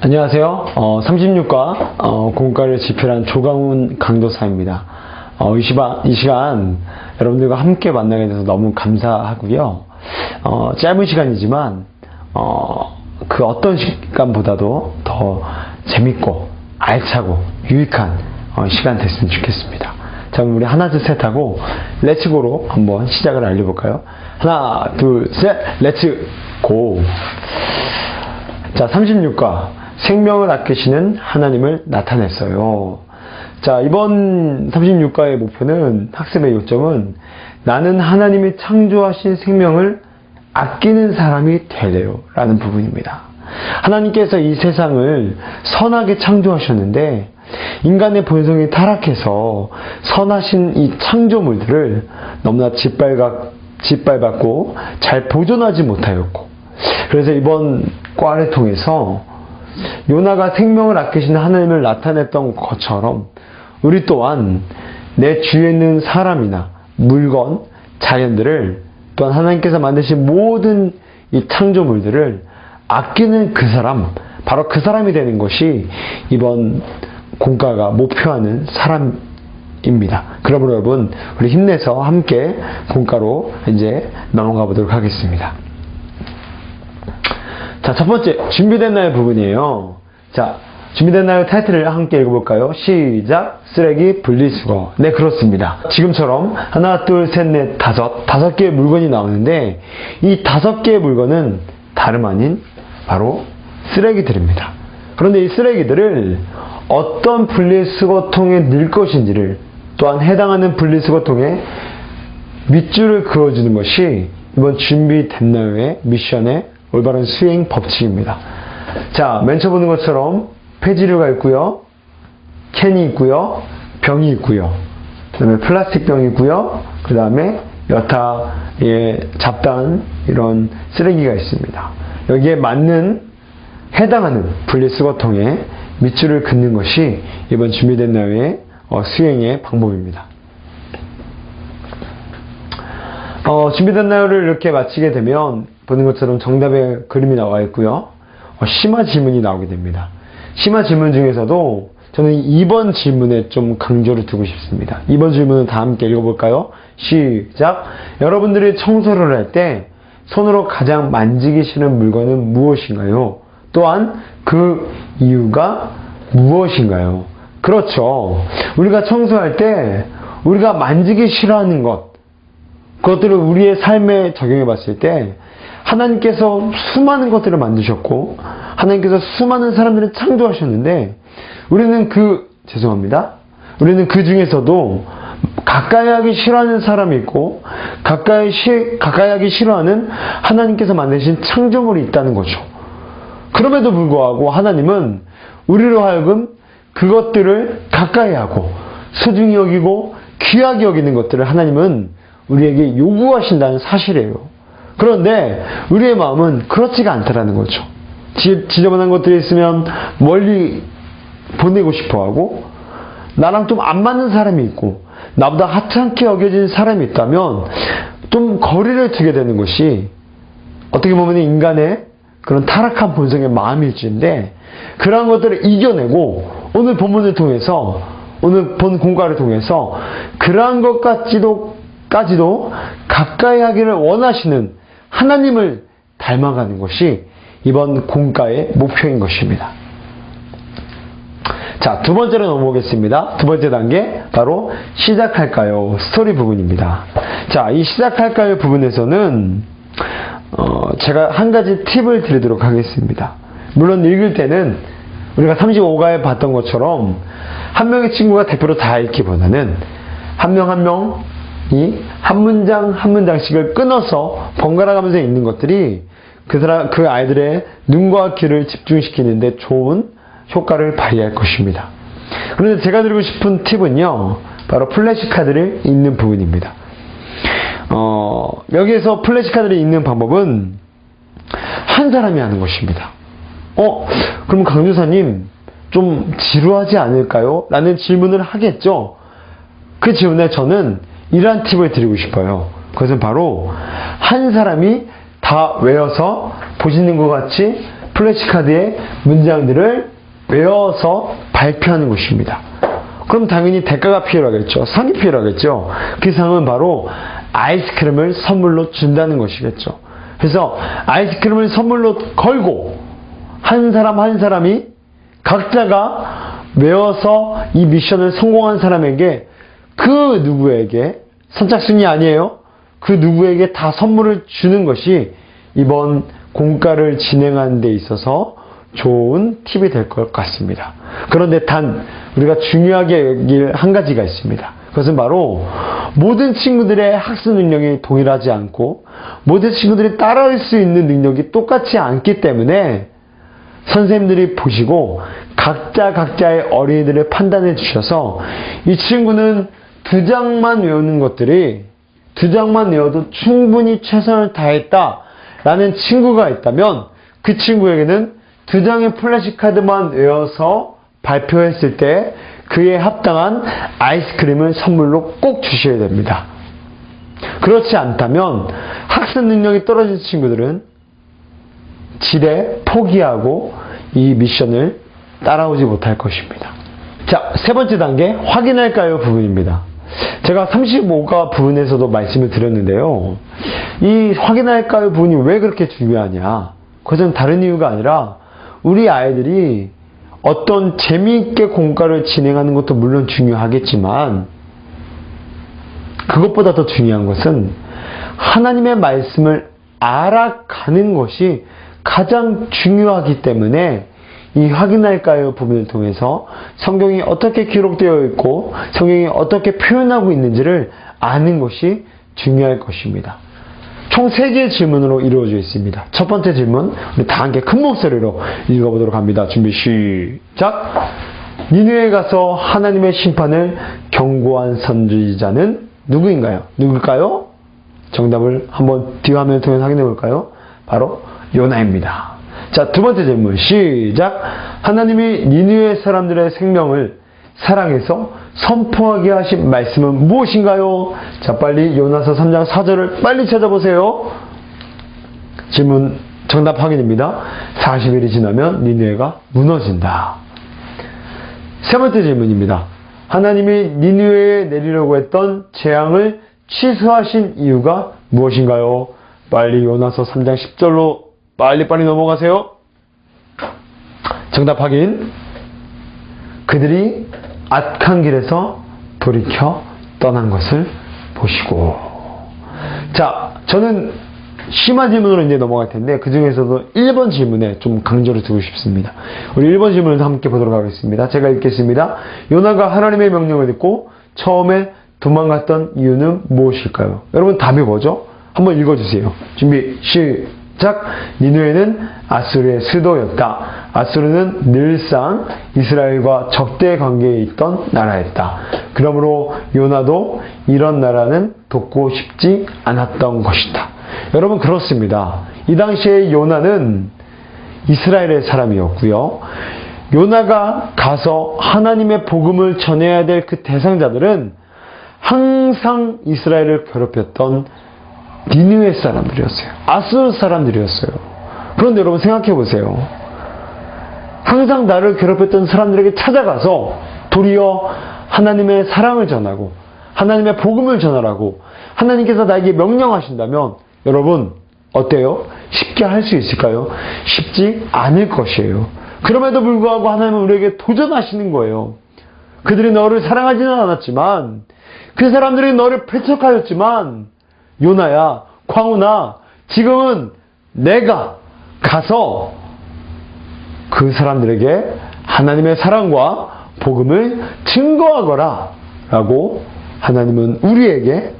안녕하세요. 36과 공과를 집필한 조강훈 강도사입니다. 이 시간 여러분들과 함께 만나게 돼서 너무 감사하고요. 짧은 시간이지만 그 어떤 시간보다도 더 재밌고 알차고 유익한 시간 됐으면 좋겠습니다. 자, 그럼 우리 하나 둘 셋 하고 렛츠고로 한번 시작을 알려볼까요? 하나 둘 셋 렛츠고. 자, 36과 생명을 아끼시는 하나님을 나타냈어요. 자, 이번 36과의 목표는, 학습의 요점은 나는 하나님이 창조하신 생명을 아끼는 사람이 되래요 라는 부분입니다. 하나님께서 이 세상을 선하게 창조하셨는데 인간의 본성이 타락해서 선하신 이 창조물들을 너무나 짓밟았고 잘 보존하지 못하였고, 그래서 이번 과를 통해서 요나가 생명을 아끼시는 하나님을 나타냈던 것처럼 우리 또한 내 주위에 있는 사람이나 물건, 자연들을, 또한 하나님께서 만드신 모든 이 창조물들을 아끼는 그 사람, 바로 그 사람이 되는 것이 이번 공과가 목표하는 사람입니다. 그러므로 여러분, 우리 힘내서 함께 공과로 이제 넘어가 보도록 하겠습니다. 자, 첫 번째, 준비됐나요 부분이에요. 자, 준비됐나요 타이틀을 함께 읽어볼까요? 시작. 쓰레기 분리수거. 네, 그렇습니다. 지금처럼 하나, 둘, 셋, 넷, 다섯 개의 물건이 나오는데 이 5개의 물건은 다름 아닌 바로 쓰레기들입니다. 그런데 이 쓰레기들을 어떤 분리수거통에 넣을 것인지를, 또한 해당하는 분리수거통에 밑줄을 그어주는 것이 이번 준비됐나요의 미션의 올바른 수행 법칙입니다. 자, 맨 처음 보는 것처럼 폐지류가 있고요, 캔이 있고요, 병이 있고요, 그 다음에 플라스틱 병이 있고요, 그 다음에 여타의 잡다한 이런 쓰레기가 있습니다. 여기에 맞는 해당하는 분리수거통에 밑줄을 긋는 것이 이번 준비됐나요의 수행의 방법입니다. 준비됐나요를 이렇게 마치게 되면 보는 것처럼 정답의 그림이 나와 있고요. 심화 질문이 나오게 됩니다. 심화 질문 중에서도 저는 2번 질문에 좀 강조를 두고 싶습니다. 2번 질문은 다 함께 읽어볼까요? 시작. 여러분들이 청소를 할 때 손으로 가장 만지기 싫은 물건은 무엇인가요? 또한 그 이유가 무엇인가요? 그렇죠. 우리가 청소할 때 우리가 만지기 싫어하는 그것들을 우리의 삶에 적용해 봤을 때 하나님께서 수많은 것들을 만드셨고 하나님께서 수많은 사람들을 창조하셨는데 우리는 우리는 그 중에서도 가까이 하기 싫어하는 사람이 있고 가까이 하기 싫어하는 하나님께서 만드신 창조물이 있다는 거죠. 그럼에도 불구하고 하나님은 우리로 하여금 그것들을 가까이 하고 소중히 여기고 귀하게 여기는 것들을 하나님은 우리에게 요구하신다는 사실이에요. 그런데 우리의 마음은 그렇지가 않다라는 거죠. 지저분한 것들이 있으면 멀리 보내고 싶어하고, 나랑 좀 안 맞는 사람이 있고 나보다 하찮게 여겨진 사람이 있다면 좀 거리를 두게 되는 것이 어떻게 보면 인간의 그런 타락한 본성의 마음일지인데, 그러한 것들을 이겨내고 오늘 본문을 통해서, 오늘 본 공과를 통해서 그러한 것까지도 가까이 하기를 원하시는 하나님을 닮아가는 것이 이번 공과의 목표인 것입니다. 자, 두 번째로 넘어오겠습니다. 두 번째 단계, 바로 시작할까요? 스토리 부분입니다. 자, 이 시작할까요 부분에서는 제가 한 가지 팁을 드리도록 하겠습니다. 물론 읽을 때는 우리가 35과에 봤던 것처럼 한 명의 친구가 대표로 다 읽기보다는 한 명 한 명이 한 문장 한 문장씩을 끊어서 번갈아 가면서 읽는 것들이 그 아이들의 눈과 귀를 집중시키는데 좋은 효과를 발휘할 것입니다. 그런데 제가 드리고 싶은 팁은요, 바로 플래시카드를 읽는 부분입니다. 여기에서 플래시카드를 읽는 방법은 한 사람이 하는 것입니다. 그럼 강조사님 좀 지루하지 않을까요? 라는 질문을 하겠죠. 그 질문에 저는 이러한 팁을 드리고 싶어요. 그것은 바로 한 사람이 다 외워서 보시는 것 같이 플래시카드의 문장들을 외워서 발표하는 것입니다. 그럼 당연히 대가가 필요하겠죠. 상이 필요하겠죠. 그 상은 바로 아이스크림을 선물로 준다는 것이겠죠. 그래서 아이스크림을 선물로 걸고 한 사람 한 사람이 각자가 외워서 이 미션을 성공한 사람에게 그 누구에게 선착순이 아니에요. 그 누구에게 다 선물을 주는 것이 이번 공과를 진행하는 데 있어서 좋은 팁이 될 것 같습니다. 그런데 단 우리가 중요하게 여길 한 가지가 있습니다. 그것은 바로 모든 친구들의 학습 능력이 동일하지 않고 모든 친구들이 따라할 수 있는 능력이 똑같지 않기 때문에 선생님들이 보시고 각자의 어린이들을 판단해 주셔서 이 친구는 2장만 외우는 것들이 2장만 외워도 충분히 최선을 다했다 라는 친구가 있다면 그 친구에게는 2장의 플래시카드만 외워서 발표했을 때 그에 합당한 아이스크림을 선물로 꼭 주셔야 됩니다. 그렇지 않다면 학습 능력이 떨어진 친구들은 지레 포기하고 이 미션을 따라오지 못할 것입니다. 자, 세 번째 단계 확인할까요 부분입니다. 제가 35가 부분에서도 말씀을 드렸는데요. 이 확인할까요 부분이 왜 그렇게 중요하냐? 그것은 다른 이유가 아니라 우리 아이들이 어떤 재미있게 공과를 진행하는 것도 물론 중요하겠지만 그것보다 더 중요한 것은 하나님의 말씀을 알아가는 것이 가장 중요하기 때문에 이 확인할까요 부분을 통해서 성경이 어떻게 기록되어 있고 성경이 어떻게 표현하고 있는지를 아는 것이 중요할 것입니다. 총 3개의 질문으로 이루어져 있습니다. 첫 번째 질문, 우리 다 함께 큰 목소리로 읽어보도록 합니다. 준비 시작! 니느웨에 가서 하나님의 심판을 경고한 선지자는 누구인가요? 누굴까요? 정답을 한번 뒷화면을 통해서 확인해 볼까요? 바로 요나입니다. 자, 두 번째 질문 시작! 하나님이 니느웨 사람들의 생명을 사랑해서 선포하게 하신 말씀은 무엇인가요? 자, 빨리 요나서 3장 4절을 빨리 찾아보세요. 질문 정답 확인입니다. 40일이 지나면 니느웨가 무너진다. 세 번째 질문입니다. 하나님이 니느웨에 내리려고 했던 재앙을 취소하신 이유가 무엇인가요? 빨리 요나서 3장 10절로 빨리 넘어가세요. 정답 확인. 그들이 악한 길에서 돌이켜 떠난 것을 보시고. 자, 저는 심한 질문으로 이제 넘어갈 텐데 그 중에서도 1번 질문에 좀 강조를 두고 싶습니다. 우리 1번 질문을 함께 보도록 하겠습니다. 제가 읽겠습니다. 요나가 하나님의 명령을 듣고 처음에 도망갔던 이유는 무엇일까요? 여러분 답이 뭐죠? 한번 읽어주세요. 준비 시작! 니느웨는 아수르의 수도였다. 아수르는 늘상 이스라엘과 적대 관계에 있던 나라였다. 그러므로 요나도 이런 나라는 돕고 싶지 않았던 것이다. 여러분 그렇습니다. 이 당시에 요나는 이스라엘의 사람이었고요. 요나가 가서 하나님의 복음을 전해야 될 그 대상자들은 항상 이스라엘을 괴롭혔던 니느웨 사람들이었어요. 아수르 사람들이었어요. 그런데 여러분 생각해 보세요. 항상 나를 괴롭혔던 사람들에게 찾아가서 도리어 하나님의 사랑을 전하고 하나님의 복음을 전하라고 하나님께서 나에게 명령하신다면 여러분 어때요? 쉽게 할 수 있을까요? 쉽지 않을 것이에요. 그럼에도 불구하고 하나님은 우리에게 도전하시는 거예요. 그들이 너를 사랑하지는 않았지만 그 사람들이 너를 배척하였지만 요나야, 광우나 지금은 내가 가서 그 사람들에게 하나님의 사랑과 복음을 증거하거라 라고 하나님은 우리에게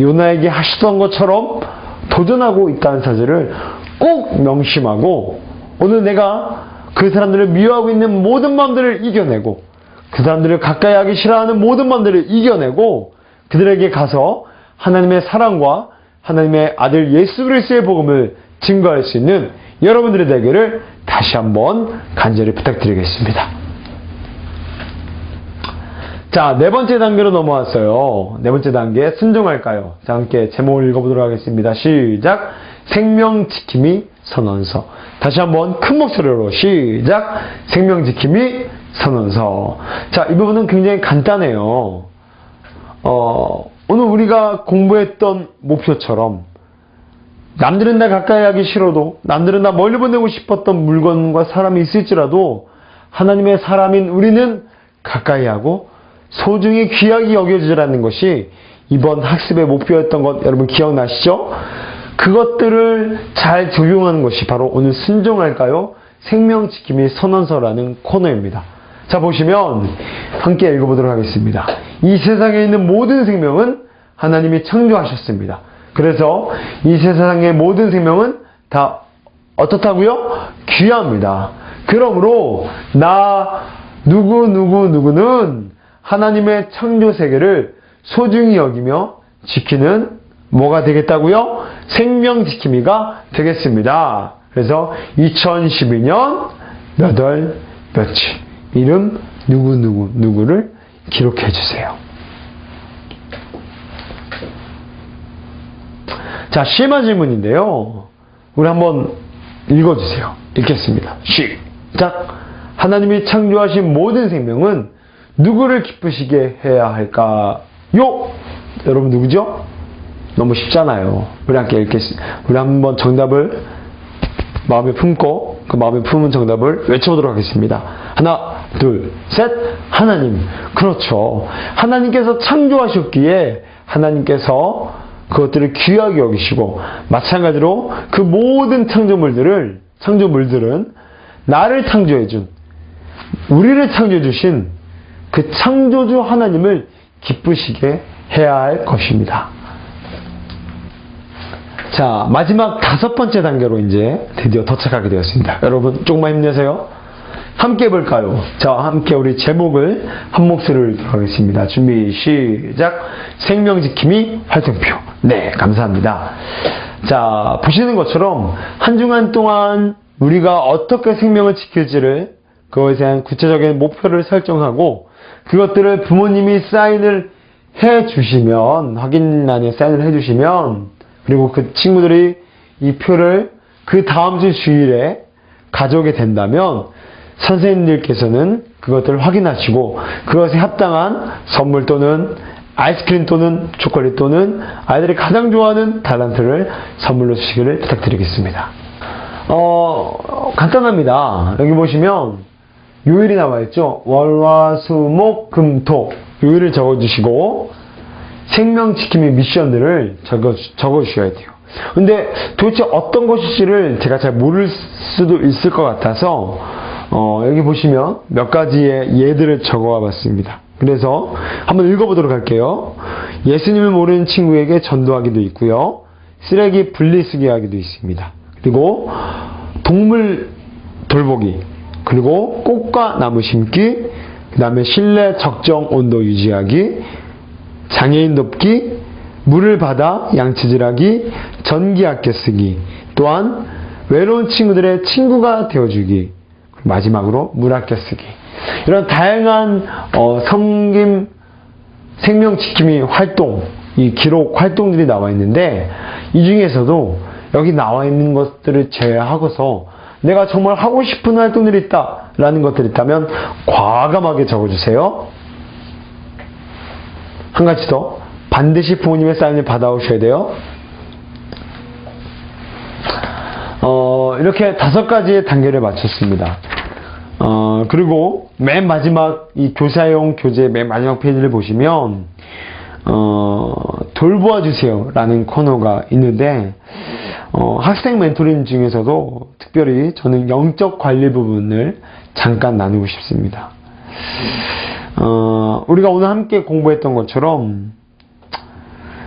요나에게 하시던 것처럼 도전하고 있다는 사실을 꼭 명심하고 오늘 내가 그 사람들을 미워하고 있는 모든 마음들을 이겨내고 그 사람들을 가까이 하기 싫어하는 모든 마음들을 이겨내고 그들에게 가서 하나님의 사랑과 하나님의 아들 예수 그리스도의 복음을 증거할 수 있는 여러분들의 되기를 다시 한번 간절히 부탁드리겠습니다. 자, 네 번째 단계로 넘어왔어요. 네 번째 단계, 순종할까요? 자, 함께 제목을 읽어보도록 하겠습니다. 시작! 생명 지킴이 선언서. 다시 한번 큰 목소리로 시작. 생명 지킴이 선언서. 자, 이 부분은 굉장히 간단해요. 오늘 우리가 공부했던 목표처럼 남들은 나 가까이 하기 싫어도, 남들은 나 멀리 보내고 싶었던 물건과 사람이 있을지라도 하나님의 사람인 우리는 가까이 하고 소중히 귀하게 여겨주라는 것이 이번 학습의 목표였던 것 여러분 기억나시죠? 그것들을 잘 적용하는 것이 바로 오늘 순종할까요? 생명 지킴이 선언서라는 코너입니다. 자, 보시면 함께 읽어보도록 하겠습니다. 이 세상에 있는 모든 생명은 하나님이 창조하셨습니다. 그래서 이 세상의 모든 생명은 다 어떻다고요? 귀합니다. 그러므로 나 누구는 하나님의 창조 세계를 소중히 여기며 지키는 뭐가 되겠다고요? 생명 지킴이가 되겠습니다. 그래서 2012년 몇 월 며칠 이름 누구를 기록해 주세요. 자, 심화 질문인데요. 우리 한번 읽어주세요. 읽겠습니다. 시작. 하나님이 창조하신 모든 생명은 누구를 기쁘시게 해야 할까요? 여러분 누구죠? 너무 쉽잖아요. 우리 함께 읽겠습니다. 우리 한번 정답을 마음에 품고 그 마음에 품은 정답을 외쳐보도록 하겠습니다. 하나, 둘, 셋. 하나님. 그렇죠. 하나님께서 창조하셨기에 하나님께서 그것들을 귀하게 여기시고, 마찬가지로 그 모든 창조물들은 나를 창조해준, 우리를 창조해주신 그 창조주 하나님을 기쁘시게 해야 할 것입니다. 자, 마지막 5번째 단계로 이제 드디어 도착하게 되었습니다. 여러분 조금만 힘내세요. 함께 해볼까요? 자, 함께 우리 제목을 한 목소리로 들어가겠습니다. 준비 시작. 생명지킴이 활동표. 네, 감사합니다. 자, 보시는 것처럼 한 주간 동안 우리가 어떻게 생명을 지킬지를, 그것에 대한 구체적인 목표를 설정하고 그것들을 부모님이 사인을 해주시면, 확인란에 사인을 해주시면, 그리고 그 친구들이 이 표를 그 다음 주 주일에 가져오게 된다면 선생님들께서는 그것들을 확인하시고 그것에 합당한 선물 또는 아이스크림 또는 초콜릿 또는 아이들이 가장 좋아하는 달란트를 선물로 주시기를 부탁드리겠습니다. 간단합니다. 여기 보시면 요일이 나와 있죠. 월화수목금토 요일을 적어주시고 생명지킴이 미션들을 적어주셔야 돼요. 근데 도대체 어떤 것일지를 제가 잘 모를 수도 있을 것 같아서 여기 보시면 몇 가지의 예들을 적어와 봤습니다. 그래서 한번 읽어보도록 할게요. 예수님을 모르는 친구에게 전도하기도 있고요. 쓰레기 분리수거 하기도 있습니다. 그리고 동물 돌보기, 그리고 꽃과 나무 심기, 그 다음에 실내 적정 온도 유지하기, 장애인 돕기, 물을 받아 양치질하기, 전기 아껴 쓰기, 또한 외로운 친구들의 친구가 되어주기, 마지막으로 물 아껴 쓰기. 이런 다양한 섬김 생명 지킴이 활동, 이 기록 활동들이 나와 있는데 이 중에서도 여기 나와 있는 것들을 제외하고서 내가 정말 하고 싶은 활동들이 있다라는 것들이 있다면 과감하게 적어주세요. 한 가지 더, 반드시 부모님의 사인을 받아오셔야 돼요. 이렇게 5가지의 단계를 마쳤습니다. 그리고 맨 마지막 이 교사용 교재 맨 마지막 페이지를 보시면 돌보아 주세요 라는 코너가 있는데 학생 멘토링 중에서도 특별히 저는 영적 관리 부분을 잠깐 나누고 싶습니다. 우리가 오늘 함께 공부했던 것처럼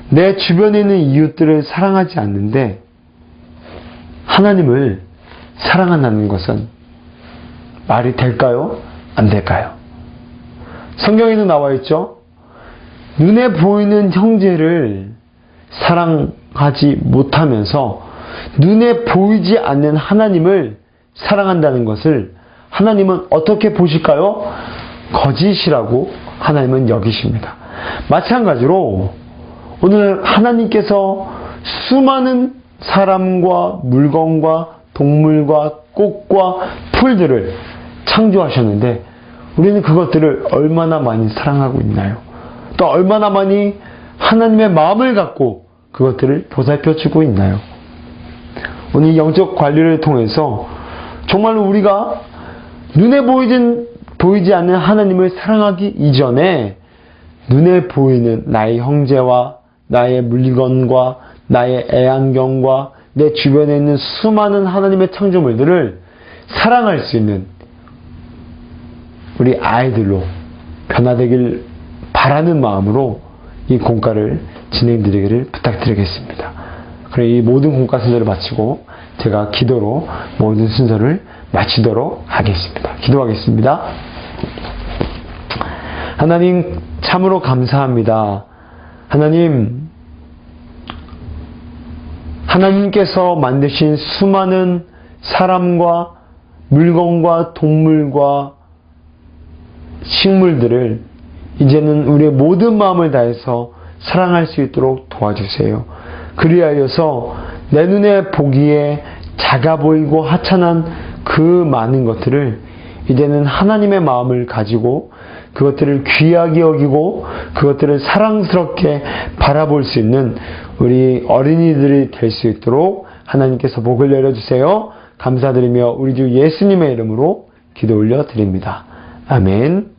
내 주변에 있는 이웃들을 사랑하지 않는데 하나님을 사랑한다는 것은 말이 될까요? 안 될까요? 성경에도 나와 있죠. 눈에 보이는 형제를 사랑하지 못하면서 눈에 보이지 않는 하나님을 사랑한다는 것을 하나님은 어떻게 보실까요? 거짓이라고 하나님은 여기십니다. 마찬가지로 오늘 하나님께서 수많은 사람과 물건과 동물과 꽃과 풀들을 창조하셨는데 우리는 그것들을 얼마나 많이 사랑하고 있나요? 또 얼마나 많이 하나님의 마음을 갖고 그것들을 보살펴주고 있나요? 오늘 영적 관리를 통해서 정말로 우리가 눈에 보이지 않는 하나님을 사랑하기 이전에 눈에 보이는 나의 형제와 나의 물건과 나의 애완견과 내 주변에 있는 수많은 하나님의 창조물들을 사랑할 수 있는 우리 아이들로 변화되길 바라는 마음으로 이 공과를 진행드리기를 부탁드리겠습니다. 그럼 이 모든 공과 순서를 마치고 제가 기도로 모든 순서를 마치도록 하겠습니다. 기도하겠습니다. 하나님 참으로 감사합니다. 하나님께서 만드신 수많은 사람과 물건과 동물과 식물들을 이제는 우리의 모든 마음을 다해서 사랑할 수 있도록 도와주세요. 그리하여서 내 눈에 보기에 작아 보이고 하찮은 그 많은 것들을 이제는 하나님의 마음을 가지고 그것들을 귀하게 여기고 그것들을 사랑스럽게 바라볼 수 있는 우리 어린이들이 될 수 있도록 하나님께서 복을 내려주세요. 감사드리며 우리 주 예수님의 이름으로 기도 올려드립니다. 아멘.